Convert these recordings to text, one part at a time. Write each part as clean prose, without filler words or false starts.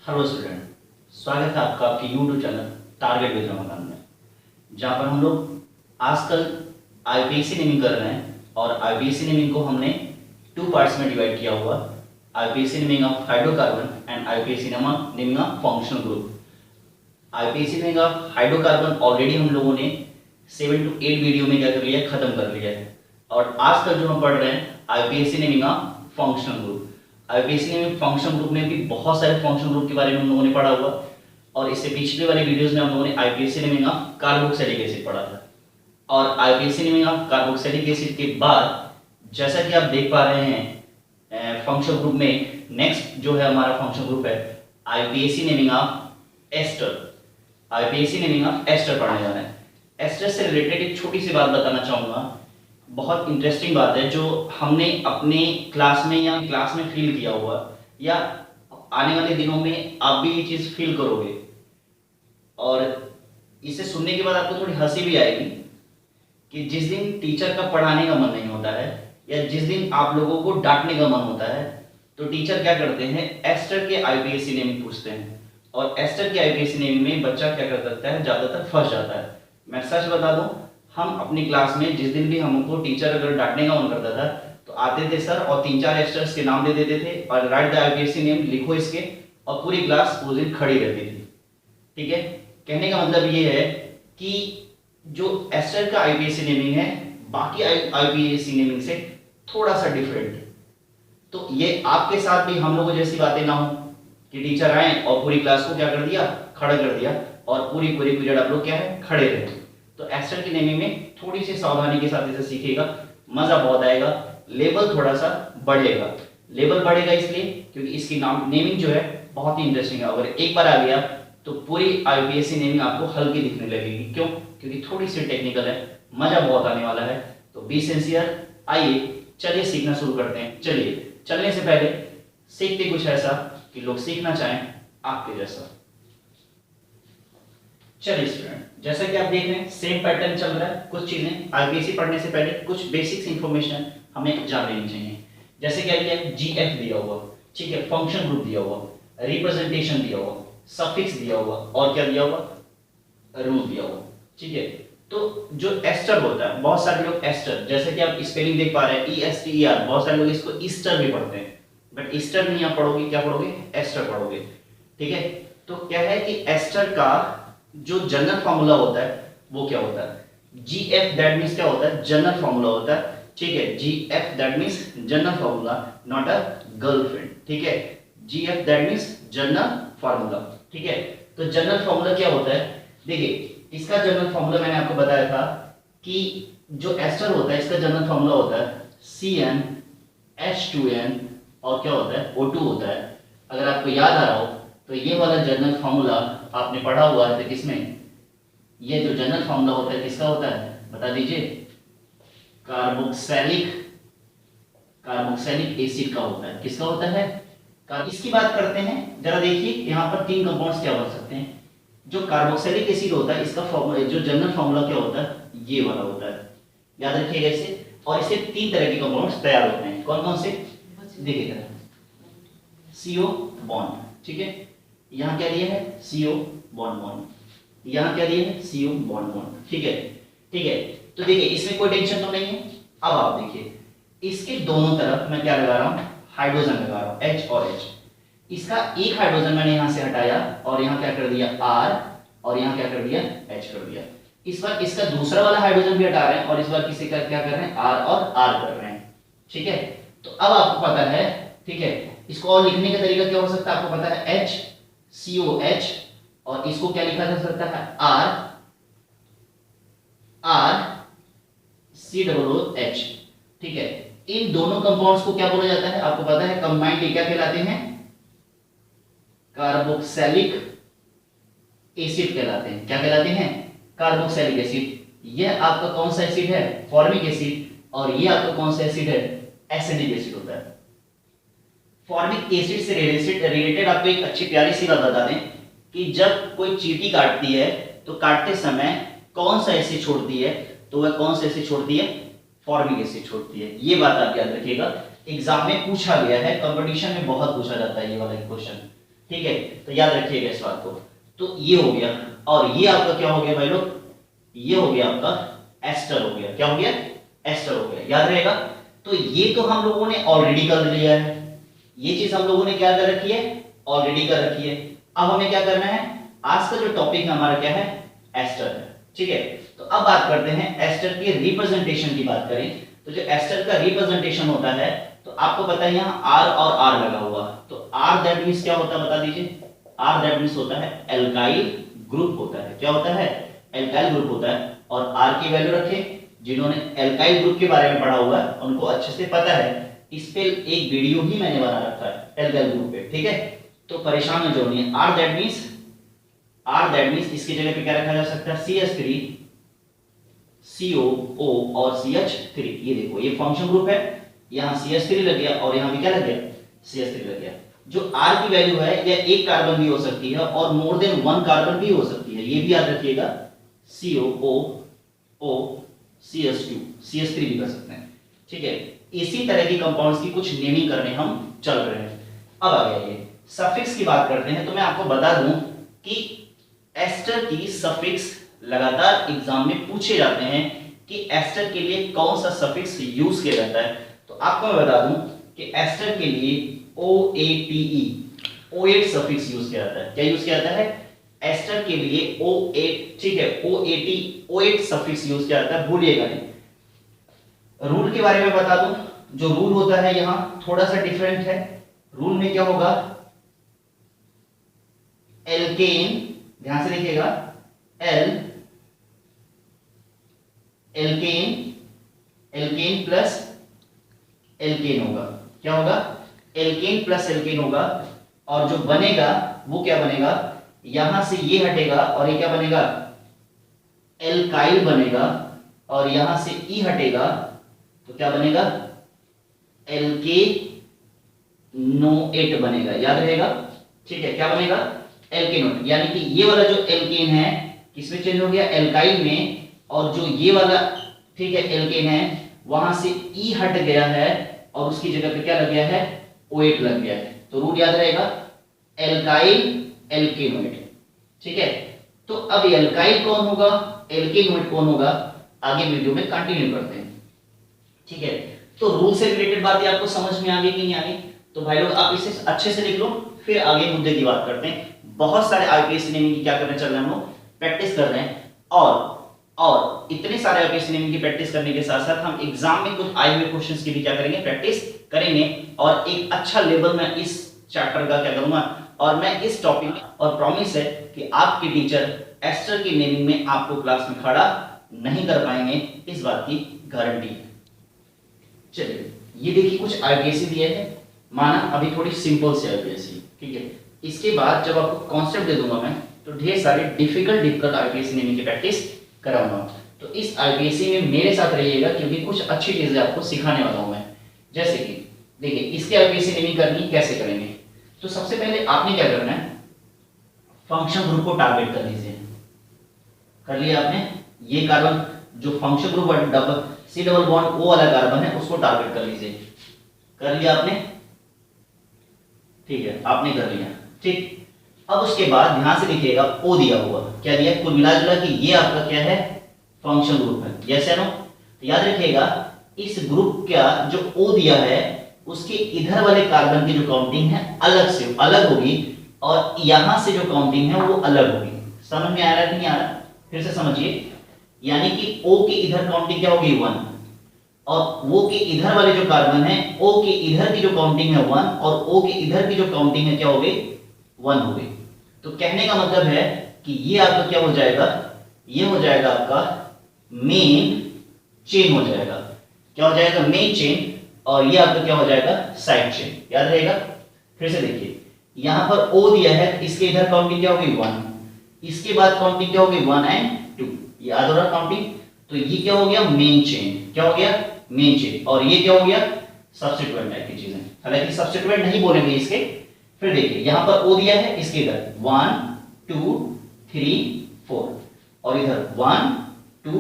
Hello student, स्वागत है आपका आपके YouTube channel target with Ramakant में, जहाँ पर हम लोग आजकल आईपीएससी नेमिंग कर रहे हैं। और आईपीएससी नेमिंग को हमने 2 पार्ट्स में डिवाइड किया हुआ। IPSC naming of hydrocarbon and IPSC naming of functional group. IPSC naming of hydrocarbon already हम लोगों ने 7 to 8 वीडियो में क्या कर लिया, खत्म कर लिया है। और आज तक जो हम पढ़ रहे हैं IPSC naming of functional group. IPSC naming function group में भी बहुत सारे फंक्शन ग्रुप के बारे में हम लोगों ने पढ़ा हुआ। और इससे पिछले वाले वीडियोस में हम लोगों ने IPSC naming of carboxylic acid पढ़ा था। और IPSC naming of carboxylic acid के बाद जैसा कि आप देख पा रहे हैं फंक्शन ग्रुप में नेक्स्ट जो है हमारा फंक्शन ग्रुप है IUPAC naming of ester. IUPAC naming of ester पढ़ने जा रहे हैं। एस्टर से रिलेटेड एक छोटी सी बात बताना चाहूँगा, बहुत इंटरेस्टिंग बात है जो हमने अपने क्लास में या क्लास में फील किया हुआ, या आने वाले दिनों में आप भी ये चीज़ फील करोगे। और इसे सुनने के बाद आपको थोड़ी हंसी भी आएगी कि जिस दिन टीचर का पढ़ाने का मन नहीं होता है या जिस दिन आप लोगों को डांटने का मन होता है तो टीचर क्या करते हैं, एस्टर के आईपीएससी नेमिंग पूछते हैं। और एस्टर के आईपीएससी नेमिंग में बच्चा क्या कर सकता है, ज़्यादातर फंस जाता है। मैं सच बता दूं, हम अपनी क्लास में जिस दिन भी हमको टीचर अगर डांटने का मन करता था तो आते थे सर और 3-4 एस्टर्स के नाम दे देते थे और राइट द आईपीएससी नेम, लिखो इसके, और पूरी क्लास उस दिन खड़ी रहती थी। ठीक है, कहने का मतलब ये है कि जो एस्टर का आईपीएससी नेमिंग है बाकी आईपीएससी नेमिंग से थोड़ा सा डिफरेंट है। तो ये आपके साथ भी हम लोगों जैसी बातें ना हो कि टीचर आए और पूरी क्लास को क्या कर दिया, खड़ा कर दिया और पूरी पीरियड आप लोग क्या है, खड़े रहे। तो एस्टर की नेमिंग में थोड़ी सी सावधानी के साथ इसे सीखिएगा, मजा बहुत आएगा, लेवल थोड़ा सा बढ़ेगा। लेवल बढ़ेगा इसलिए क्योंकि इसकी नेमिंग जो है बहुत ही इंटरेस्टिंग है। अगर एक बार आ गया तो पूरी आईपीएससी नेमिंग आपको हल्की दिखने लगेगी। क्यों? क्योंकि थोड़ी सी टेक्निकल है, मजा बहुत आने वाला है। तो बी सिंसियर। आइए चलिए सीखना शुरू करते हैं। चलिए, चलने से पहले सीखते कुछ ऐसा कि लोग सीखना चाहें आपके जैसा। चलिए स्टूडेंट, जैसा कि आप देख रहे हैं सेम पैटर्न चल रहा है। कुछ चीजें आईपीएससी पढ़ने से पहले कुछ बेसिक्स इंफॉर्मेशन हमें जान लेनी चाहिए। जैसे क्या दिया, जीएफ दिया हुआ, ठीक है, फंक्शन ग्रुप दिया हुआ, रिप्रेजेंटेशन दिया हुआ, सफिक्स दिया हुआ और क्या दिया हुआ, रूल दिया हुआ। ठीक है, तो जो एस्टर होता है, बहुत सारे लोग एस्टर, जैसे कि आप स्पेलिंग देख पा रहे हैं ESTER, बहुत सारे लोग इसको ईस्टर भी पढ़ते हैं, बट ईस्टर नहीं आप पढ़ोगे, क्या पढ़ोगे, एस्टर पढ़ोगे। ठीक है, तो क्या है कि एस्टर का जो जनरल फॉर्मूला होता है वो क्या होता है, GF, दैट मींस क्या होता है, जनरल फॉर्मूला होता है। ठीक है, GF that means general formula, not a girlfriend. ठीक है, GF that means general formula. ठीक है, तो जनरल फॉर्मूला क्या होता है, देखिए इसका जनरल फॉर्मूला मैंने आपको बताया था कि जो एस्टर होता है इसका जनरल फॉर्मूला होता है CnH2n और क्या होता है, O2 होता है। अगर आपको याद आ रहा हो तो ये वाला जनरल फॉर्मूला आपने पढ़ा हुआ है, तो किसमें, ये जो जनरल फॉर्मूला होता है किसका होता है, बता दीजिए, कार्बोक्सिलिक एसिड का होता है। किसका होता है, इसकी बात करते हैं। जरा देखिए यहाँ पर 3 कंपाउंड्स क्या बन सकते हैं। जो कार्बोक्सिलिक एसिड होता है इसका फॉर्मूला, जो जनरल फॉर्मूला क्या होता है, ये वाला होता है, याद रखिएगा इसे। और इससे 3 तरह के कंपाउंड्स तैयार होते हैं। कौन कौन से, देखिएगा, CO बॉन्ड, ठीक है, यहाँ क्या दिया है, CO बॉन्ड बॉन्ड, यहाँ क्या दिया है, CO बॉन्ड बॉन्ड। ठीक है, ठीक है, तो देखिए इसमें कोई टेंशन तो नहीं है। अब आप देखिए इसके दोनों तरफ मैं क्या लगा रहा हूँ, हाइड्रोजन लगा रहा हूँ, H और H। इसका एक हाइड्रोजन मैंने यहाँ से हटाया और यहाँ क्या कर दिया, R, और यहाँ क्या कर दिया, H कर दिया। इस बार इसका दूसरा वाला हाइड्रोजन भी हटा रहे हैं और इस बार किसी का क्या कर रहे हैं, R और R कर रहे हैं। ठीक है, तो अब आपको पता है, ठीक है, इसको और लिखने का तरीका क्या हो सकता है, आपको पता है HCOH, और इसको क्या लिखा जा सकता है, RCOOH। ठीक है, इन दोनों कंपाउंड्स को क्या बोला जाता है, आपको पता है, कंबाइंड क्या कहलाते हैं, कार्बोक्सिलिक एसिड कहलाते हैं। क्या कहलाते हैं, कार्बोक्सिलिक एसिड। यह आपका कौन सा एसिड है, फॉर्मिक एसिड, और यह आपका कौन सा एसिड है, एसिडिक एसिड होता है। फॉर्मिक एसिड से रिलेटेड आपको एक अच्छी प्यारी सी बात बता दें कि जब कोई चींटी काटती है तो काटते समय कौन सा एसिड छोड़ती है, तो वह कौन सा एसिड छोड़ती है, फॉर्मिक एसिड छोड़ती है। ये बात आप याद रखिएगा, एग्जाम में पूछा गया है, कंपटीशन में बहुत पूछा जाता है ये वाला क्वेश्चन। ठीक है, तो याद रखिएगा इस बात को। तो ये हो गया, और ये आपका क्या हो गया भाई लोग, ये हो गया आपका एस्टर हो गया। क्या हो गया, एस्टर हो गया, याद रहेगा। तो ये तो हम लोगों ने ऑलरेडी कर लिया है, ये चीज हम लोगों ने क्या कर रखी है, ऑलरेडी कर रखी है। अब हमें क्या करना है, आज का जो टॉपिक हमारा क्या है, एस्टर है। ठीक है, तो अब बात करते हैं एस्टर के रिप्रेजेंटेशन की बात करें तो जो एस्टर का रिप्रेजेंटेशन होता है, तो आपको पता है यहाँ आर और आर लगा हुआ, तो आर दैट मींस क्या होता है बता दीजिए। आर दैट मींस होता है एल्काइल ग्रुप होता है। क्या होता है, एल्काइल ग्रुप होता है। और आर की वैल्यू रखें, जिन्होंने एल्काइल ग्रुप के बारे में पढ़ा हुआ है उनको अच्छे से पता है, इस पे एक वीडियो ही मैंने बना रखा है एल्काइल ग्रुप पे। ठीक है, तो परेशान हो नहीं है। आर दैट मींस इसकी जगह पे क्या रखा जा सकता है, CH3 COO और CH3। ये देखो ये फंक्शन ग्रुप है, यहाँ CH3 लग गया और यहाँ भी क्या लग गया, CH3 लग गया। जो R की वैल्यू है यह एक कार्बन भी हो सकती है और मोर देन वन कार्बन भी हो सकती है, ये भी याद रखिएगा। COO CH2 CH3 भी कर सकते हैं। ठीक है, इसी तरह की कंपाउंड्स की कुछ नेमिंग करने हम चल रहे हैं। अब आ गया ये सफिक्स की बात करते हैं, तो मैं आपको बता दूं कि एस्टर की सफिक्स लगातार एग्जाम में पूछे जाते हैं कि एस्टर के लिए कौन सा सफिक्स यूज किया जाता है। तो आपको मैं बता दूं कि एस्टर के लिए OATE सफिक्स यूज किया जाता है। क्या यूज किया जाता है, एस्टर के लिए O8, ठीक है, OAT सफिक्स यूज किया जाता है, भूलिएगा नहीं। रूल के बारे में बता दूं, जो रूल होता है यहां थोड़ा सा डिफरेंट है। रूल में क्या होगा, एल्केन, ध्यान से देखिएगा, एल्केन प्लस एल्केन होगा। क्या होगा, एल्केन प्लस एल्केन होगा, और जो बनेगा वो क्या बनेगा, यहां से ये हटेगा और ये क्या बनेगा, एल्काइल बनेगा, और यहां से ई हटेगा तो क्या बनेगा, एल्केनोएट बनेगा। याद रहेगा, ठीक है, क्या बनेगा, एल्केनोएट। यानी कि ये वाला जो एल्केन है किसमें चेंज हो गया, एल्काइल में, और जो ये वाला, ठीक है, एल्केन है वहां से ई हट गया है और उसकी जगह पे क्या लग गया है, ओएट लग गया है। तो रूल याद रहेगा, एल्काइल एल्केनोएट। ठीक है, तो अब एल्काइल कौन होगा, एल्केनोएट कौन होगा, आगे वीडियो में कंटिन्यू करते हैं। ठीक है, तो रूल से रिलेटेड बातें आपको समझ में आ गई कि नहीं आ गई, तो भाई लोग आप इसे अच्छे से लिख लो, फिर आगे मुद्दे की बात करते हैं। बहुत सारे आईपीएस नेमिंग की क्या करने चल रहे हैं, हम लोग प्रैक्टिस कर रहे हैं, और इतने सारे आईपीएस नेमिंग की प्रैक्टिस करने के साथ साथ हम एग्जाम में कुछ आए हुए क्वेश्चंस की भी क्या करेंगे, प्रैक्टिस करेंगे, और एक अच्छा लेवल में इस चैप्टर का क्या करूंगा, और मैं इस टॉपिक में, और प्रॉमिस है कि आपके टीचर एस्टर की नेमिंग में आपको क्लास में खड़ा नहीं कर पाएंगे, इस बात की गारंटी है। चलिए, ये देखिए कुछ आईपीएससी दिए हैं, माना अभी थोड़ी सिंपल सी आईपीएससी, ठीक है। इसके बाद जब आपको कॉन्सेप्ट दे दूंगा मैं, तो ढेर सारे डिफिकल्ट आईपीएससी नेमिंग की प्रैक्टिस कराऊंगा। तो इस आईपीएससी में मेरे साथ रहिएगा, क्योंकि कुछ अच्छी चीजें आपको सिखाने वाला हूं मैं। जैसे कि देखिए, इसके आईपीएससी नेमिंग करनी कैसे करेंगे, तो सबसे पहले आपने क्या करना है, फंक्शन ग्रुप को टारगेट कर लीजिए। कर लिया आपने, ये कार्बन जो function group double C double bond O वाला कार्बन है उसको टारगेट कर लीजिए। कर लिया आपने, ठीक है, आपने कर लिया, ठीक। अब उसके बाद ध्यान से देखिएगा, ओ दिया हुआ, क्या दिया, कुल मिला जुला कि ये आपका क्या है, फंक्शन ग्रुप है, यस या नो। तो याद रखिएगा, इस ग्रुप का जो ओ दिया है उसके इधर वाले कार्बन की जो काउंटिंग है अलग से अलग होगी, और यहां से जो काउंटिंग है वो अलग होगी। समझ में आ रहा है कि नहीं आ रहा, फिर से समझिए। यानी कि O के इधर काउंटिंग क्या होगी 1, और वो के इधर वाले जो कार्बन है O के इधर की जो काउंटिंग है 1, और O के इधर की जो काउंटिंग है क्या हो गई, 1 हो गई। तो कहने का मतलब है कि ये आपका क्या हो जाएगा, ये हो जाएगा आपका मेन चेन हो जाएगा। क्या हो जाएगा, मेन चेन, और ये आपका क्या हो जाएगा, साइड चेन। याद रहेगा, फिर से देखिए, यहां पर O दिया है, इसके इधर काउंटिंग क्या होगी 1, इसके बाद काउंटिंग क्या होगी 1 एंड 2, याद हो रहा काउंटिंग। तो ये क्या हो गया, मेन चेन, क्या हो गया, मेन चेन, और ये क्या हो गया, सब्स्टिट्यूएंट टाइप की चीजें। हालांकि सब्स्टिट्यूएंट नहीं बोलेंगे इसके। फिर देखिए, यहां पर O दिया है, इसके इधर 1 2 3 4, और इधर 1 2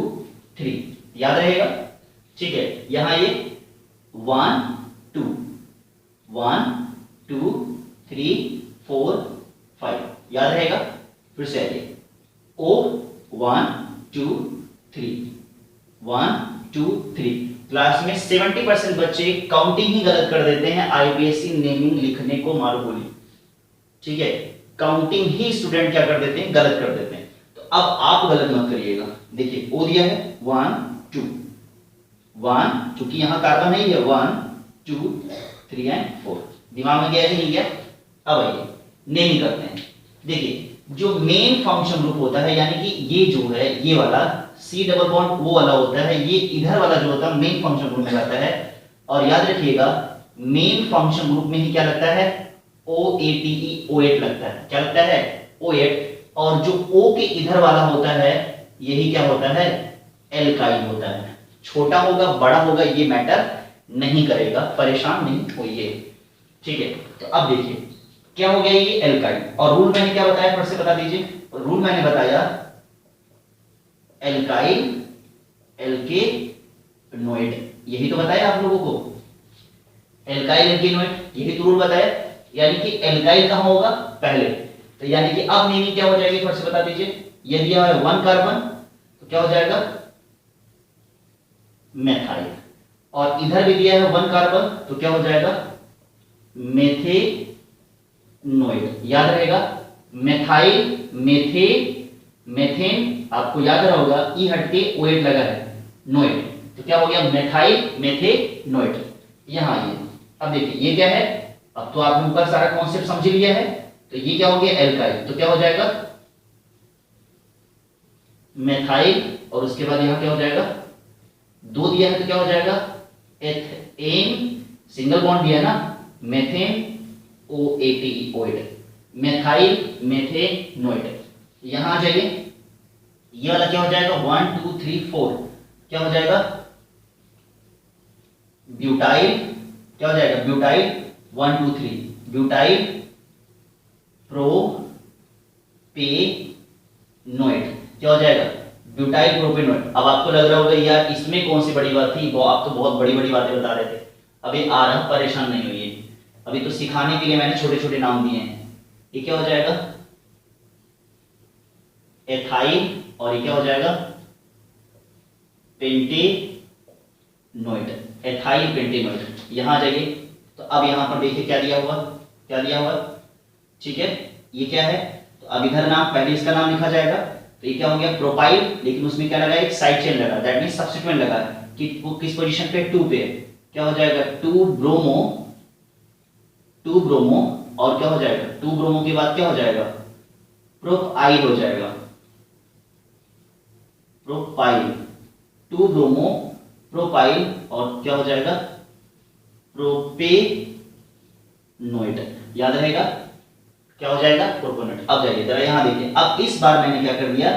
3, याद रहेगा, ठीक है। यहां ये 1 2 1 2 3 4 5, याद रहेगा। फिर से आइए, O 1 2 3, 1 2 3। क्लास में 70% बच्चे काउंटिंग ही गलत कर देते हैं आईपीएससी नेमिंग लिखने को मारो गोली, ठीक है। काउंटिंग ही स्टूडेंट क्या कर देते हैं, गलत कर देते हैं। तो अब आप गलत मत करिएगा। देखिए ओ दिया है 1 2 1, चूंकि यहां कार्बन नहीं है, 1 2 3 एंड 4। दिमाग में गया कि नहीं गया? अब आइए नेमिंग करते हैं। देखिए जो मेन फंक्शन ग्रुप होता है, यानी कि ये जो है ये वाला सी डबल बॉन्ड वो वाला होता है, ये इधर वाला जो होता है मेन फंक्शन ग्रुप में जाता है। और याद रखिएगा मेन फंक्शन ग्रुप में ही क्या लगता है, OATE O8 लगता है। क्या लगता है? O8। और जो O के इधर वाला होता है यही क्या होता है, एल्काइल होता है। छोटा होगा बड़ा होगा ये मैटर नहीं करेगा, परेशान नहीं होइए, ठीक है। तो अब देखिए क्या हो गया, ये एल्काइल। और रूल मैंने क्या बताया, फिर से बता दीजिए। रूल मैंने बताया एल्काइल एल्केनोइड, यही तो बताया आप लोगों को, एल्काइल एल्केनोइड, यही तो रूल बताया। यानी कि एल्काइल कहां होगा, पहले। तो यानी कि अब नेमिंग क्या हो जाएगी, फिर से बता दीजिए। यदि यह है 1 कार्बन तो क्या हो जाएगा, मेथाइल। और इधर भी दिया है 1 कार्बन तो क्या हो जाएगा, मेथेनोइड। याद रहेगा, मेथाइल मेथे मेथेन, आपको याद रहा होगा ई हट के OH लगा है, नोइड, तो क्या हो गया, मेथाइल मेथेनोइड। यहां आइए, अब देखिए ये क्या है, अब तो आपने ऊपर सारा कॉन्सेप्ट समझ लिया है। तो ये क्या हो गया, एल्काइल, तो क्या हो जाएगा, मेथाइल। और उसके बाद यहां क्या हो जाएगा, 2 दिया है तो क्या हो जाएगा, एथेन, सिंगल बॉन्ड दिया है ना, मेथेन OATE, मेथाइल मेथेनोइड। यहां आ जाइए, ये वाला क्या हो जाएगा, 1 2 3 4, क्या हो जाएगा, ब्यूटाइल। क्या हो जाएगा, ब्यूटाइल 1 2 3, ब्यूटाइल प्रोपेनोइड। क्या हो जाएगा, ब्यूटाइल प्रोपेनोइड। अब आपको लग रहा होगा यार इसमें कौन सी बड़ी बात थी, वो आप तो बहुत बड़ी बड़ी बातें बता रहे थे। अभी आ रहा, परेशान नहीं होइए, अभी तो सिखाने के लिए मैंने छोटे छोटे नाम दिए हैं। ये क्या हो जाएगा, एथाइल। और ये क्या हो जाएगा, पेंटेनोइड, एथाइल पेंटेनोइड। यहां आ जाइए, तो अब यहां पर देखिए क्या दिया हुआ, क्या दिया हुआ, ठीक है। ये क्या है, तो अब इधर नाम, पहले इसका नाम लिखा जाएगा। तो ये क्या हो गया, प्रोपाइल, लेकिन उसमें क्या लगा, एक साइड चेन लगा, दैट मींस सब्स्टिट्यूएंट लगा कि वो किस पोजीशन पे, 2 पे। क्या हो जाएगा, 2 ब्रोमो, 2 ब्रोमो। और क्या हो जाएगा, 2 ब्रोमो के बाद क्या हो जाएगा, प्रोपाइल हो जाएगा, प्रोपाइल, 2 ब्रोमो प्रोपाइल। और क्या हो जाएगा, प्रोपेनोइड। याद रहेगा, क्या हो जाएगा, प्रोपेनोइड। अब जाइए जरा यहां देखिए, अब इस बार मैंने क्या कर दिया,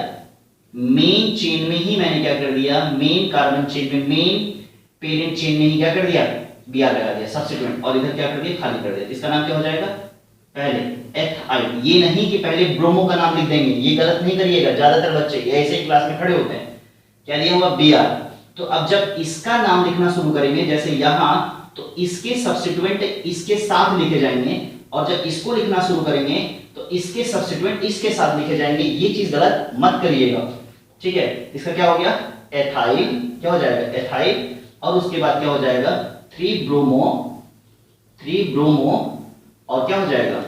मेन चेन में ही मैंने क्या कर दिया, मेन कार्बन चेन में, मेन पेरेंट चेन में ही क्या कर दिया, Br लगा दिया सब्स्टिट्यूएंट। और इधर क्या कर दिया, खाली कर दिया। इसका नाम क्या हो जाएगा, पहले एथाइल। ये नहीं कि पहले ब्रोमो का नाम लिख देंगे, ये गलत नहीं करिएगा, ज्यादातर बच्चे ऐसे ही क्लास में खड़े होते हैं। क्या दिया हुआ, Br। तो अब जब इसका नाम लिखना शुरू करेंगे, जैसे यहां, तो इसके सब्स्टिट्यूएंट इसके साथ लिखे जाएंगे। और जब इसको लिखना शुरू करेंगे तो इसके सब्स्टिट्यूएंट इसके साथ लिखे जाएंगे। ये चीज गलत मत करिएगा, ठीक है। इसका क्या हो गया, एथाइल। क्या हो जाएगा, एथाइल। और उसके बाद क्या हो जाएगा, 3 ब्रोमो, 3 ब्रोमो। और क्या हो जाएगा,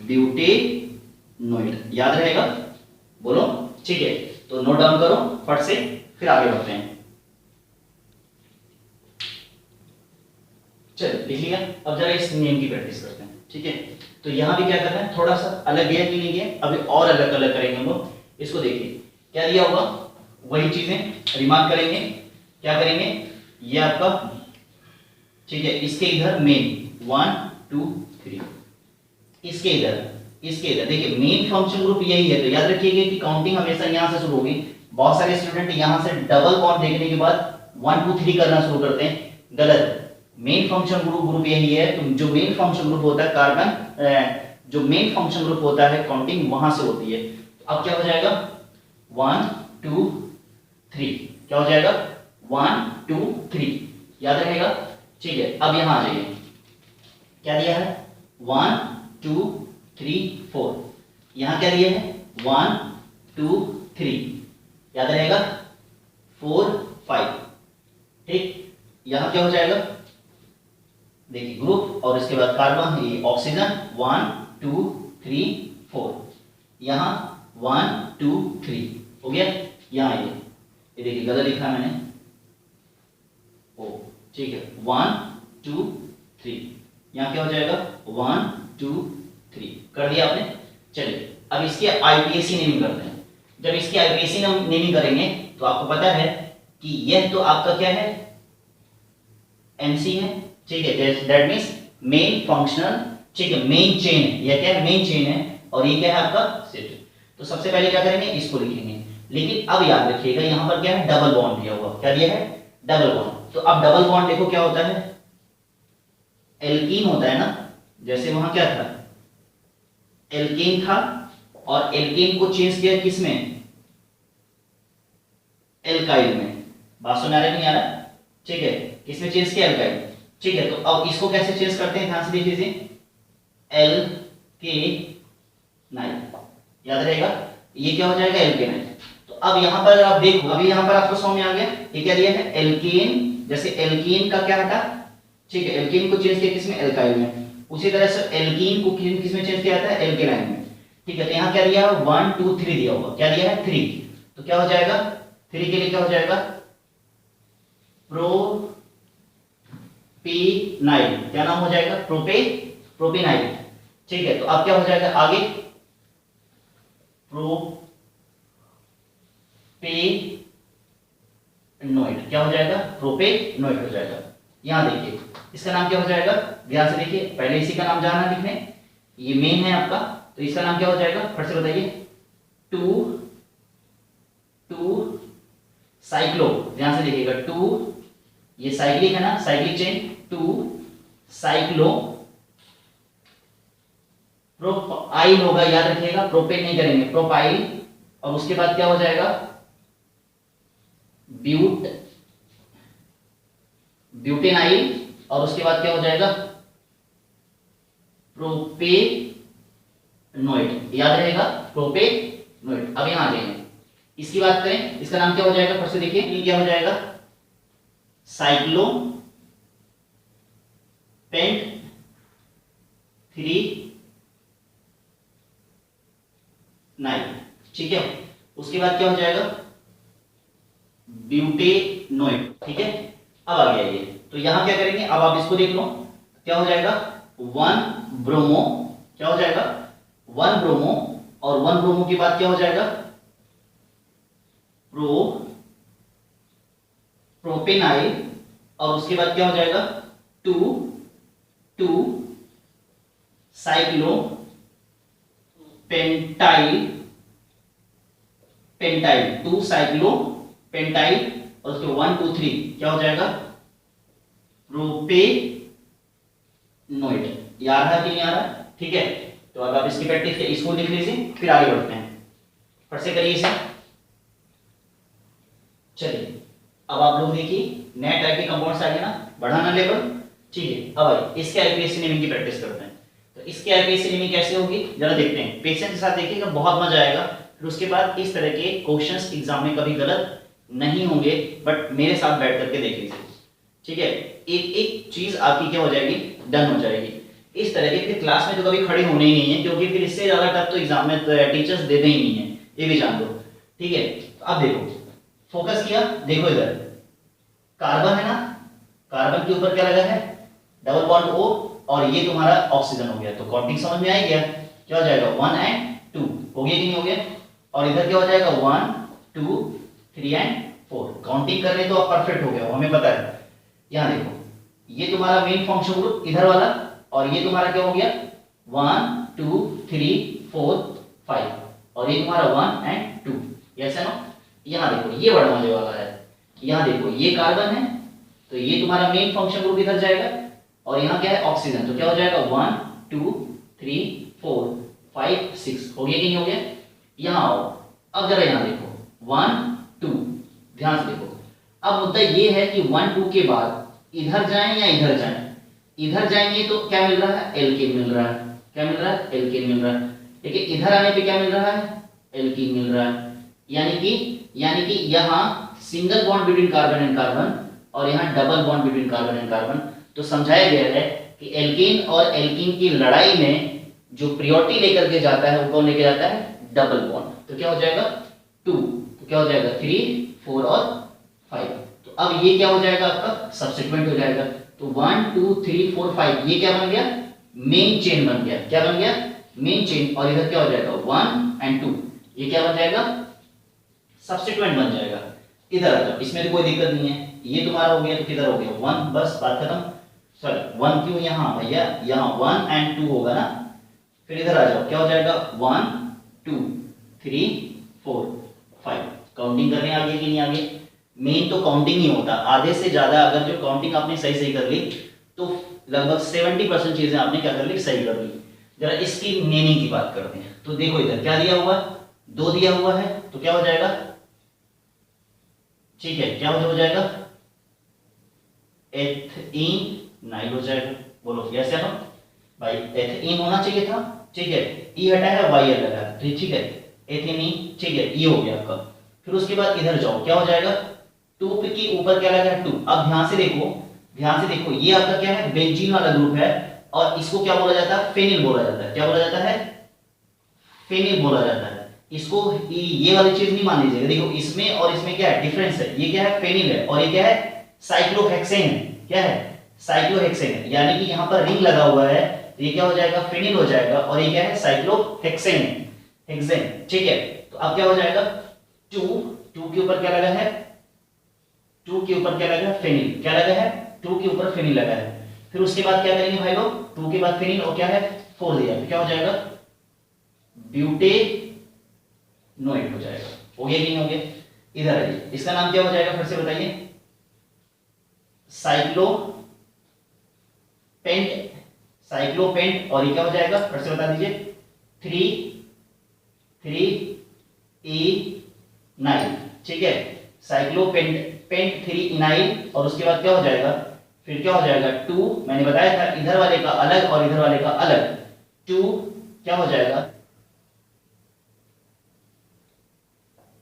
ब्यूटेनोइड। याद रहेगा, बोलो, ठीक है। तो नोट डाउन करो फट से, फिर आगे बढ़ते हैं। चलो लिख लिया, अब जरा इस नियम की प्रैक्टिस करते हैं, ठीक है। तो यहां भी क्या करना है, थोड़ा सा अलग गया कि नहीं गया, अभी और अलग अलग करेंगे हम लोग। इसको देखिए क्या दिया होगा, वही चीजें रिमार्क करेंगे। क्या करेंगे, ये आपका, ठीक है, इसके इधर मेन 1 2 3, इसके इधर देखिए मेन फंक्शन ग्रुप यही है। तो याद रखिएगा कि काउंटिंग हमेशा यहां से शुरू होगी। बहुत सारे स्टूडेंट यहां से डबल बॉन्ड देखने के बाद 1 2 3 करना शुरू करते हैं, गलत। मेन फंक्शन ग्रुप यही है। तो जो मेन फंक्शन ग्रुप होता है कार्बन, जो मेन फंक्शन ग्रुप होता है काउंटिंग वहां से होती है। तो अब क्या हो जाएगा, 1 2 3, क्या हो जाएगा, 1 2 3। याद रहेगा, ठीक है। अब यहां आ जाइए, क्या दिया है, 1 2 3 4। यहाँ क्या दिया है 1 2 3, याद रहेगा 4 5। ठीक, यहाँ क्या हो जाएगा, देखिए ग्रुप और इसके बाद कार्बन, ये ऑक्सीजन 1 2 3 4, यहाँ 1 2 3 हो गया। यहाँ ये देखिए गलत लिखा मैंने, ओ ठीक है 1 2 3, यहाँ क्या हो जाएगा 1 2 3 कर दिया आपने। चलिए अब इसकी आईपीएसी नेमिंग करते हैं। जब इसकी आईपीएसी नेमिंग करेंगे तो आपको पता है कि यह तो आपका क्या है एमसी है, ठीक है, दैट मींस मेन फंक्शनल, ठीक है, मेन चेन है, यह क्या है मेन चेन है, और ये क्या है आपका सेट। तो सबसे पहले क्या करेंगे इसको लिखेंगे, लेकिन अब याद रखिएगा यहाँ पर क्या है डबल बॉन्ड दिया हुआ, क्या दिया है डबल बॉन्ड। तो अब डबल बॉन्ड देखो क्या होता है, एल्कीन होता है ना, जैसे वहां क्या था एल्केन था और एल्केन को चेंज किया किसमें एल्काइल में, बात सुन आ रहा नहीं आ रहा, ठीक है, किसमें चेंज किया एल्काइल, ठीक है। तो अब इसको कैसे चेंज करते हैं ध्यान से देख लीजिए, एल के नाइन, याद रहेगा ये क्या हो जाएगा एल्केनाइन। तो अब यहां पर आप देखो, अभी यहां पर आपको समझ में आ गया ये क्या दिया है एल्केन, जैसे एल्केन का क्या था, ठीक है, एल्केन को चेंज किया किसमें एल्काइल में, उसी तरह से एल्कीन को किसमें चेंज किया था एल्केनाइन में, ठीक है। तो यहाँ क्या दिया 1 2 3 दिया होगा, क्या दिया है 3, तो क्या हो जाएगा 3 के लिए क्या हो जाएगा प्रोपेनाइल, क्या नाम हो जाएगा प्रोपेनाइल, ठीक है। तो अब क्या हो जाएगा आगे प्रोपेनोइड, क्या हो जाएगा प्रोपेनोइड हो जाएगा। यहां देखिए इसका नाम क्या हो जाएगा, ध्यान से देखिए, पहले इसी का नाम जाना लिखने, ये मेन है आपका, तो इसका नाम क्या हो जाएगा फट से बताइए 2 साइक्लो, ध्यान से देखिएगा 2, ये साइक्लिक है ना साइक्लिक चेन, 2 साइक्लो प्रोपाइल होगा, याद रखिएगा प्रोपेन नहीं करेंगे प्रोपाइल, और उसके बाद क्या हो जाएगा ब्यूटेनाइल, और उसके बाद क्या हो जाएगा प्रोपेनोइड, याद रहेगा प्रोपेनोइड। अब यहां आ जाएंगे, इसकी बात करें, इसका नाम क्या हो जाएगा फिर से देखिए, ये क्या हो जाएगा साइक्लो पेंट 3 9, ठीक है। उसके बाद क्या हो जाएगा ब्यूटेनोइड, ठीक है। अब आ गया ये, तो यहां क्या करेंगे, अब आप इसको देख लो, क्या हो जाएगा 1 ब्रोमो, क्या हो जाएगा 1 ब्रोमो, और 1 ब्रोमो के बाद क्या हो जाएगा प्रोपेनाइल, और उसके बाद क्या हो जाएगा 2 साइक्लो पेंटाइल 2 साइक्लो पेंटाइल, और उसके 1 2 3 क्या हो जाएगा प्रोपेनोइड, याद है कि नहीं आ रहा, ठीक है। तो अब आप इसकी प्रैक्टिस इसको लिख लीजिए, फिर आगे बढ़ते हैं, फिर से करिए इसे। चलिए अब आप लोग देखिए नए टाइप के कंपाउंड्स आ गए ना, बढ़ाना लेवल, ठीक है। अब आइए इसके आईपीएसी नेमिंग की प्रैक्टिस करते हैं। तो इसकी आईपीएसी नेमिंग कैसे होगी जरा देखते हैं, पेशेंस के साथ देखिएगा, बहुत मजा आएगा। फिर उसके बाद इस तरह के क्वेश्चंस एग्जाम में कभी गलत नहीं होंगे, बट मेरे साथ बैठ करके देख लीजिए, ठीक है। एक एक चीज आपकी क्या हो जाएगी डन हो जाएगी इस तरह की, क्लास में तो कभी खड़े होने ही नहीं है, क्योंकि फिर इससे ज्यादा टफ तो एग्जाम में टीचर्स देते ही नहीं है, ये भी जान लो, ठीक है। तो अब देखो फोकस किया, देखो इधर कार्बन है ना, कार्बन के ऊपर क्या लगा है डबल बॉन्ड O, और ये तुम्हारा ऑक्सीजन हो गया। तो काउंटिंग समझ में आई गया, क्या हो जाएगा 1 and 2 हो गया कि नहीं हो गया, और इधर क्या हो जाएगा 1 2 3 and 4, काउंटिंग कर रहे तो आप परफेक्ट हो गया, हमें पता है। यहाँ देखो ये तुम्हारा मेन फंक्शन ग्रुप इधर वाला, और ये तुम्हारा क्या हो गया 1 2 3 4 5, और ये तुम्हारा 1 and 2, यस है ना। यहाँ देखो ये बड़ा मजे वाला है, यहाँ देखो ये कार्बन है, तो ये तुम्हारा मेन फंक्शन ग्रुप इधर जाएगा, और यहाँ क्या है ऑक्सीजन, तो क्या हो जाएगा 1 2 3 4 5 6 हो गया कि नहीं हो गया। यहाँ आओ, अब जरा यहाँ देखो 1 2, ध्यान से देखो, अब मुद्दा ये है कि 1 2 के बाद इधर जाएं या इधर जाएं, इधर जाएंगे तो क्या मिल रहा है एल्केन मिल रहा है, क्या मिल रहा है, एल्केन मिल रहा है। लेकिन इधर आने पे क्या मिल रहा है, एल्कीन मिल रहा है। यानी कि यहाँ single bond between carbon and carbon और यहाँ double bond between carbon and carbon. तो समझाया गया है कि एल्केन और एल्कीन की लड़ाई में जो प्रियोरिटी लेकर के जाता है वो कौन लेके जाता है, डबल बॉन्ड। तो क्या हो जाएगा 2, तो क्या हो जाएगा 3, 4 और 5। तो अब ये क्या हो जाएगा, आपका सब्स्टिट्यूएंट हो जाएगा। तो 1 2 3 4 5 ये क्या बन गया, मेन चेन बन गया। क्या बन गया, मेन चेन। और इधर क्या हो जाएगा 1 and 2, ये क्या बन जाएगा, सब्स्टिट्यूएंट बन जाएगा। इधर आ जाओ, इसमें तो कोई दिक्कत नहीं है, ये तुम्हारा हो गया तो किधर हो गया 1, बस बात खत्म। सॉरी 1 क्यों यहाँ भैया, यहाँ 1 and 2 होगा ना। फिर इधर आ जाओ, क्या हो जाएगा 1 2 3 4 5। काउंटिंग करने आगे कि नहीं आगे, मेन तो काउंटिंग ही होता। आधे से ज्यादा अगर जो काउंटिंग आपने सही सही कर ली तो लगभग 70% चीजें आपने क्या कर ली, सही कर ली। जरा इसकी नेमिंग की बात करते हैं। तो देखो इधर क्या दिया हुआ है, 2 दिया हुआ है, तो क्या हो जाएगा, ठीक है, क्या हो जाएगा एथेनाइल हो जाएगा। बोलो यस या नो भाई, एथेन होना चाहिए था, ठीक है, ई हटा है वाई लगा है, तो ठीक है एथेनीन, ठीक है, ये हो गया आपका। फिर उसके बाद इधर जाओ, क्या हो जाएगा 2 के ऊपर क्या लगा है 2। अब ध्यान से देखो, ये आपका क्या है, बेंजीन वाला ग्रुप है और इसको क्या बोला जाता है, फेनिल बोला जाता है। क्या बोला जाता है, फेनिल बोला जाता है। इसको ये वाली चीज नहीं मान लीजिएगा। देखो इसमें और इसमें क्या है, डिफरेंस है। ये क्या है, फेनिल है और ये क्या है, साइक्लोहेक्सेन है। क्या है, साइक्लोहेक्सेन है। यानी कि यहाँ पर रिंग लगा हुआ है तो ये क्या हो जाएगा, फेनिल हो जाएगा और ये क्या है, साइक्लोहेक्सेन है, हेक्सेन, ठीक है। तो अब क्या हो जाएगा 2 के ऊपर क्या लगा है, 2 के ऊपर क्या लगा है, फेनिल। क्या लगा है, 2 के ऊपर फेनिल लगा है। फिर उसके बाद क्या करेंगे भाई लोग, 2 के बाद फेनिल और क्या है 4 दिया, तो क्या हो जाएगा ब्यूटेनोएट हो जाएगा। हो गया कि नहीं हो गया, इधर आइए, इसका नाम क्या हो जाएगा फिर से बताइए, साइक्लोपेंट। और ये क्या हो जाएगा फिर से बता दीजिए, 3 ठीक है, साइक्लोपेंट 3 और उसके बाद क्या हो जाएगा, फिर क्या हो जाएगा 2। मैंने बताया था इधर वाले का अलग और इधर वाले का अलग, 2 क्या हो जाएगा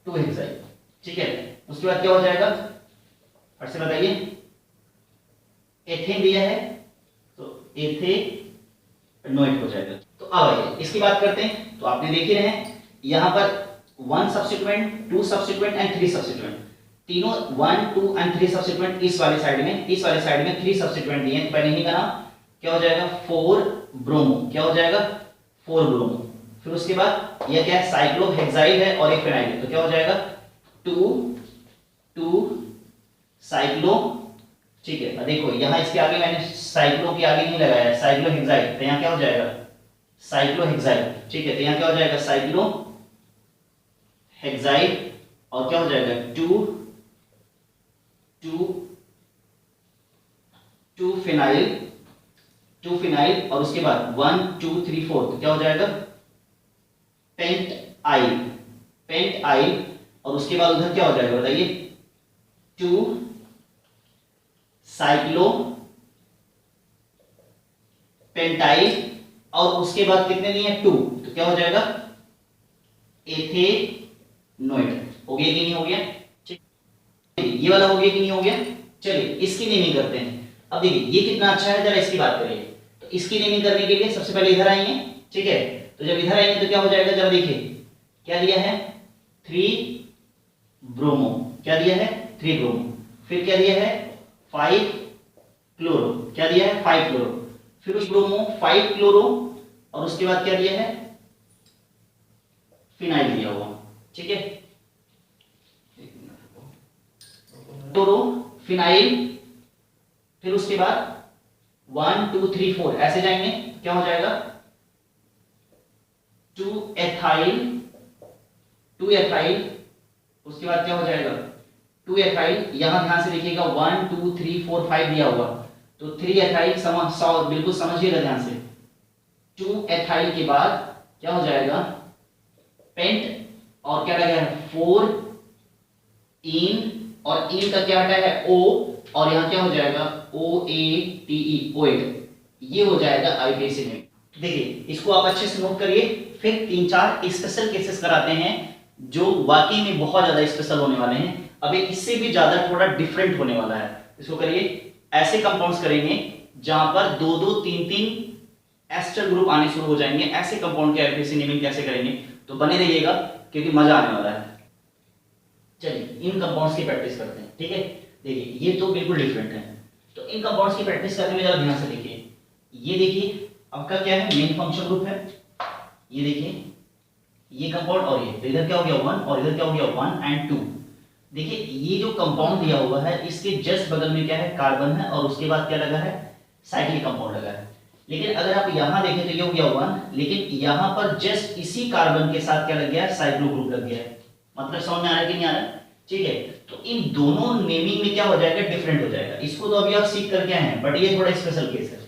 2 हेक्साइड, ठीक है। उसके बाद क्या हो जाएगा फिर से बताइए, एथेन दिया है तो एथेनोएट हो जाएगा। तो अब आइए इसकी बात करते हैं। तो आपने देख ही रहे हैं यहां पर 1 सब्स्टिट्यूएंट, 2 सब्स्टिट्यूएंट एंड 3 सब्स्टिट्यूएंट, तीनों 1 2 एंड 3 सब्स्टिट्यूएंट इस वाले साइड में, इस वाले साइड में 3 सब्स्टिट्यूएंट दिए हैं। तो पहले ही का नाम क्या हो जाएगा 4 ब्रोमो। क्या हो जाएगा 4 ब्रोमो। फिर उसके बाद यह क्या है, साइक्लोहेक्साइड है और एक फेनाइल है, तो क्या हो जाएगा 2 साइक्लो, ठीक है। देखो यहां इसके आगे मैंने साइक्लो के आगे नहीं लगाया है, साइक्लोहेक्साइड, तो यहां क्या हो जाएगा साइक्लोहेक्साइड, ठीक है। तो यहां क्या हो जाएगा साइक्लोहेक्साइड और क्या हो जाएगा 2 फिनाइल और उसके बाद 1 2 3 4, तो क्या हो जाएगा पेंट आइल और उसके बाद उधर क्या हो जाएगा बताइए 2 साइक्लो पेंटाइल और उसके बाद कितने दिए 2, तो क्या हो जाएगा एथेनोएट। हो गया कि नहीं हो गया, ठीक, ये वाला हो गया कि नहीं हो गया। चलिए इसकी नेमिंग करते हैं। अब देखिए ये कितना अच्छा है, जरा इसकी बात करिए। तो इसकी नेमिंग करने के लिए सबसे पहले इधर आएंगे, ठीक है। तो जब इधर आएंगे तो क्या हो जाएगा, जरा देखिए क्या दिया है 3 ब्रोमो, क्या दिया है 3 ब्रोमो। फिर क्या दिया है 5 क्लोरो, क्या दिया है 5 क्लोरो। फिर उस ब्रोमो 5 क्लोरो और उसके बाद क्या दिया है फिनाइल दिया हुआ, ठीक है, क्लोरो फिनाइल। फिर उसके बाद 1 2 3 4 ऐसे जाएंगे, क्या हो जाएगा 2 एथाइल। उसके बाद क्या हो जाएगा 2 एथाइल। यहां ध्यान से देखिएगा 1 2 3 4 5 दिया हुआ, तो 3 एथाइल बिल्कुल समझिएगा ध्यान से। 2 एथाइल के बाद क्या हो जाएगा पेंट और क्या लगा है 4 इन और इन का क्या हटा है O और यहां क्या हो जाएगा OATE ओएट। ये हो जाएगा आईपीएसी नेमिंग। तो देखिए इसको आप अच्छे से नोट करिए। फिर 3-4 स्पेशल केसेस कराते हैं जो वाकई में बहुत ज्यादा स्पेशल होने वाले हैं। अब इससे भी ज्यादा थोड़ा डिफरेंट होने वाला है। इसको करिए, ऐसे कंपाउंड्स करेंगे जहां पर 2-2, 3-3 एस्टर ग्रुप आने शुरू हो जाएंगे। ऐसे कंपाउंड के आईपीएससी नेमिंग कैसे करेंगे, तो बने रहिएगा क्योंकि मजा आने वाला है। चलिए इन कंपाउंड्स की प्रैक्टिस करते हैं, ठीक है। देखिए ये तो बिल्कुल डिफरेंट है, तो इन कंपाउंड्स की प्रैक्टिस करने में जरा ध्यान से देखिए। ये देखिए आपका क्या है, मेन फंक्शन ग्रुप है। ये देखिए ये कंपाउंड और ये, तो इधर क्या हो गया 1 और इधर क्या हो गया 1 and 2। देखिए ये जो कंपाउंड दिया हुआ है इसके जस्ट बगल में क्या है, कार्बन है, और उसके बाद क्या लगा है, साइक्लिक कंपाउंड लगा है। लेकिन अगर आप यहां देखें तो ये हो गया 1, लेकिन यहां पर जस्ट इसी कार्बन के साथ क्या लग गया है, साइक्लो ग्रुप लग गया है। मतलब समझ में आ रहा है कि नहीं आ रहा है, ठीक है। तो इन दोनों नेमिंग में क्या हो जाएगा, डिफरेंट हो जाएगा। इसको तो अभी आप सीख करके आए हैं, बट ये थोड़ा स्पेशल केस है।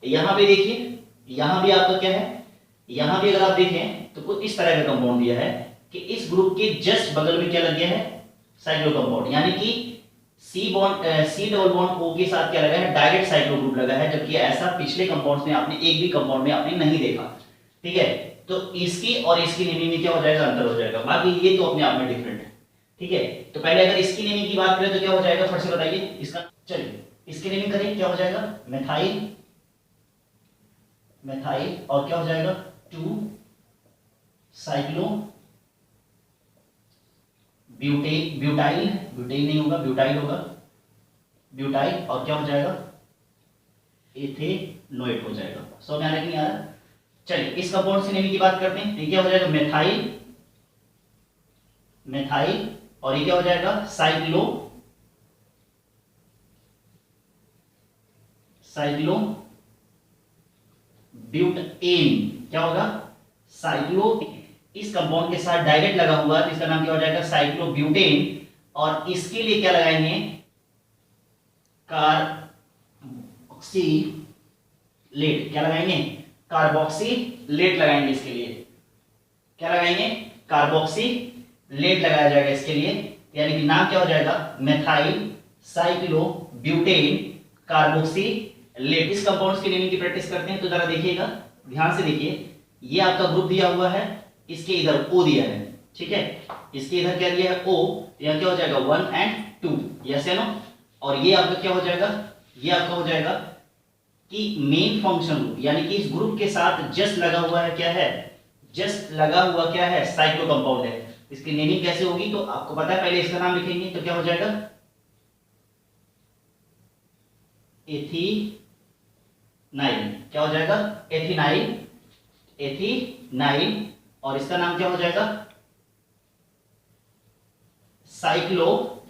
यहां पे देखिए, यहां भी आपका क्या है, यहां भी अगर आप देखें तो कुछ इस तरह का कंपाउंड दिया है कि इस ग्रुप के जस्ट बगल में क्या लग गया है, साइक्लो कंपाउंड, यानी कि सी डबल बॉन्ड ओ के साथ क्या लगा है, डायरेक्ट साइक्लो ग्रुप लगा है। जबकि ऐसा पिछले कंपाउंड्स में आपने एक भी कंपाउंड में आपने नहीं देखा, ठीक है। तो इसकी और इसकी नेमिंग में क्या हो जाएगा, अंतर हो जाएगा। बाकी ये तो अपने आप में डिफरेंट है, ठीक है। तो पहले अगर इसकी नेमिंग की बात करें तो क्या हो जाएगा, फट से बताइए इसका। चलिए इसकी नेमिंग करें, क्या हो जाएगा, मेथाइल, मेथाइल, और क्या हो जाएगा 2 साइक्लो ब्यूटाइल, ब्यूटाइल नहीं होगा, ब्यूटाइल होगा, ब्यूटाइल, और क्या हो जाएगा, एथेनोएट हो जाएगा। समझ में आ रहा है कि नहीं आ रहा। चलिए इस कंपाउंड से नेमिंग की बात करते हैं। ये क्या हो जाएगा, मेथाइल, मेथाइल, और ये क्या हो जाएगा, साइक्लो, साइक्लो ब्यूटेन, क्या होगा, साइक्लो। इस कंपाउंड के साथ डायरेक्ट लगा हुआ है तो इसका नाम क्या हो जाएगा, साइक्लोब्यूटेन। और इसके लिए क्या लगाएंगे, कार्बोक्सिलेट, क्या लगाएंगे, कार्बोक्सिलेट लगाएंगे। इसके लिए क्या लगाएंगे, कार्बोक्सिलेट लगाया जाएगा इसके लिए। यानी कि नाम क्या हो जाएगा, मेथाइल साइक्लोब्यूटेन कार्बोक्सिलेट। इस कंपाउंड्स की नेमिंग की प्रैक्टिस करते हैं, तो जरा देखिएगा, ध्यान से देखिए। ये आपका ग्रुप दिया हुआ है, इसके इधर O दिया है, ठीक है। इसके इधर क्या दिया है, O, यहां क्या हो जाएगा 1 and 2, यस या नो। और ये आपका क्या हो जाएगा, ये आपका हो जाएगा कि मेन फंक्शन ग्रुप, यानी कि इस ग्रुप के साथ जस्ट लगा हुआ है, क्या है, जस्ट लगा हुआ क्या है, साइक्लो कंपाउंड है। इसकी नेमिंग कैसे होगी, तो आपको पता है, पहले इसका नाम लिखेंगे तो क्या हो जाएगा, एथीनाइल, क्या हो जाएगा, एथीनाइल, एथीनाइल। और इसका नाम क्या हो जाएगा, साइक्लो,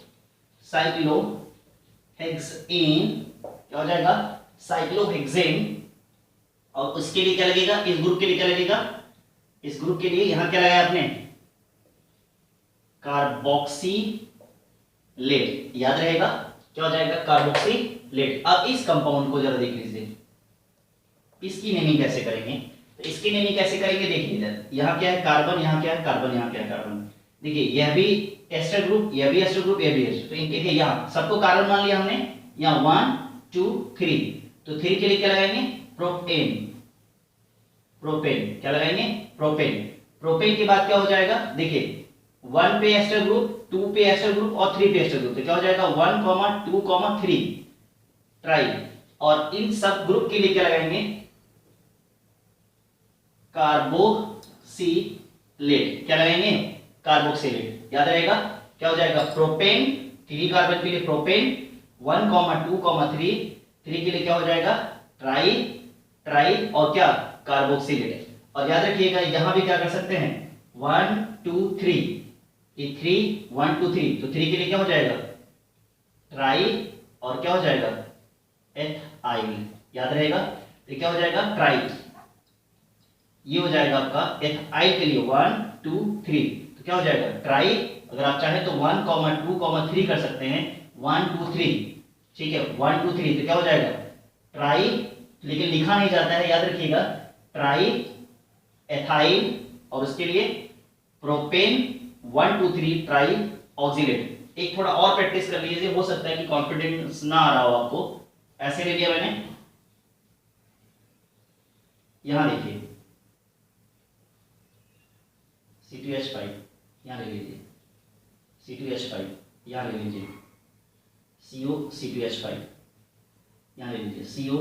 साइक्लोहेक्सेन, क्या हो जाएगा, साइक्लोहेक्सेन। और उसके लिए क्या लगेगा, इस ग्रुप के लिए क्या लगेगा, इस ग्रुप के लिए यहां क्या लगाया आपने, कार्बोक्सिलेट, याद रहेगा, क्या हो जाएगा, कार्बोक्सिलेट। अब इस कंपाउंड को जरा देख लीजिए, इसकी नेमिंग कैसे करेंगे। तो इसकी नेमिंग कैसे करेंगे, देखिए इधर, यहाँ क्या है कार्बन, यहाँ क्या है कार्बन, यहाँ क्या है कार्बन। देखिए यह भी एस्टर ग्रुप, यह भी एस्टर ग्रुप, यह भी एस्टर। तो इनके लिए यहाँ सबको कार्बन मान लिया हमने, यहाँ 1 2 3। तो 3 के लिए क्या लगाएंगे, प्रोपेन, प्रोपेन, क्या लगाएंगे, प्रोपेन। प्रोपेन के बाद क्या हो जाएगा, देखिए 1 पे एस्टर ग्रुप, 2 पे एस्टर ग्रुप और 3 पे एस्टर ग्रुप। तो क्या हो जाएगा 1, 2, 3 ट्राई। और इन सब ग्रुप के लिए क्या लगाएंगे, कार्बोक्सिलेट, क्या लगाएंगे, कार्बोक्सिलेट, याद रहेगा, क्या हो जाएगा, प्रोपेन, 3 कार्बन के लिए प्रोपेन, 1, 2, 3, 3 के लिए क्या हो जाएगा, ट्राई, ट्राई, और क्या, कार्बोक्सिलेट। और याद रखिएगा यहां भी क्या कर सकते हैं, 1 2 3, ये 3 1 2 3, तो 3 के लिए क्या हो जाएगा, ट्राई, और क्या हो जाएगा, एथाइल, याद रहेगा। तो क्या हो जाएगा, ट्राई, ये हो जाएगा आपका एथाइल के लिए 1 2 3, तो क्या हो जाएगा, ट्राई। अगर आप चाहें तो 1, 2, 3 कर सकते हैं, 1 2 3, ठीक है, 1 2 3, तो क्या हो जाएगा, ट्राई, लेकिन लिखा नहीं जाता है, याद रखिएगा, ट्राई एथाइल, और उसके लिए प्रोपेन 1 2 3 ट्राई ऑक्सिलेट। एक थोड़ा और प्रैक्टिस कर लीजिए, हो सकता है कि कॉन्फिडेंस ना आ रहा हो आपको, ऐसे ले लिया मैंने, यहाँ देखिए C2H5 यहाँ ले लीजिए, C2H5 यहाँ ले लीजिए, CO C2H5 यहाँ ले लीजिए, CO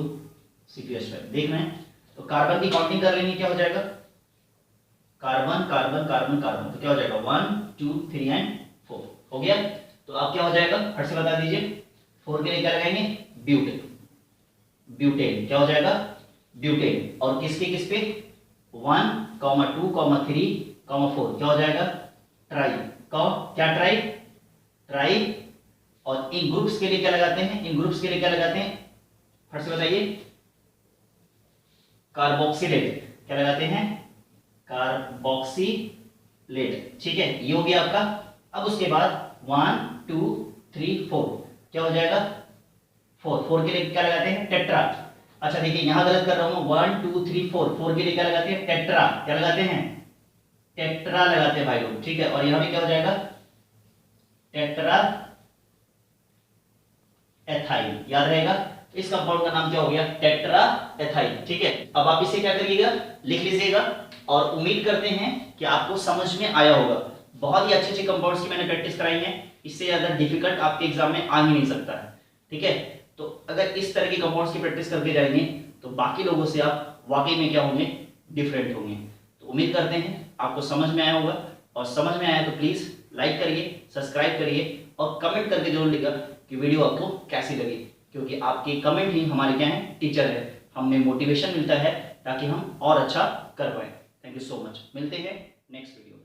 C2H5। देख रहे हैं? तो कार्बन की काउंटिंग कर लेंगे, क्या हो जाएगा? कार्बन कार्बन कार्बन कार्बन, तो क्या हो जाएगा 1 2 3 एंड 4 हो गया। तो अब क्या हो जाएगा फट से बता दीजिए, 4 के लिए क्या लगाएंगे? ब्यूटेन, ब्यूटेन क्या हो जाएगा? ब्यूटेन। और किसके किस पे? 1 2 3 4 क्या हो जाएगा? ट्राई। क्या ट्राई? ट्राई। और इन ग्रुप्स के लिए क्या लगाते हैं? इन ग्रुप्स के लिए क्या लगाते हैं फट से बताइए? कार्बोक्सिलेट। क्या लगाते हैं? कार्बोक्सिलेट। ठीक है, ये हो गया आपका। अब उसके बाद 1 2 3 4 क्या हो जाएगा? 4 के लिए क्या लगाते हैं? टेट्रा। अच्छा देखिए यहां गलत कर रहा हूं, 1 2 3 4 के लिए क्या लगाते हैं? टेट्रा। क्या लगाते हैं? टेट्रा लगाते हैं भाई लोग। ठीक है, और यहां भी क्या हो जाएगा? Tetra ethyl. याद रहेगा, इस कंपाउंड का नाम क्या हो गया? Tetra ethyl. ठीक है, अब आप इसे क्या करिएगा? लिख लीजिएगा। और उम्मीद करते हैं कि आपको समझ में आया होगा। बहुत ही अच्छे अच्छे कंपाउंड्स की मैंने प्रैक्टिस कराई है, इससे ज्यादा डिफिकल्ट आपके एग्जाम में आ ही नहीं सकता है। ठीक है, तो अगर इस तरह के कंपाउंड्स की प्रैक्टिस करके जाएंगे तो बाकी लोगों से आप वाकई में क्या होंगे? डिफरेंट होंगे। तो उम्मीद करते हैं आपको समझ में आया होगा, और समझ में आया तो प्लीज लाइक करिए, सब्सक्राइब करिए और कमेंट करके जरूर लिखा कि वीडियो आपको कैसी लगी, क्योंकि आपके कमेंट ही हमारे क्या है? टीचर है। हमें मोटिवेशन मिलता है ताकि हम और अच्छा कर पाए। Thank you so much. मिलते हैं नेक्स्ट वीडियो।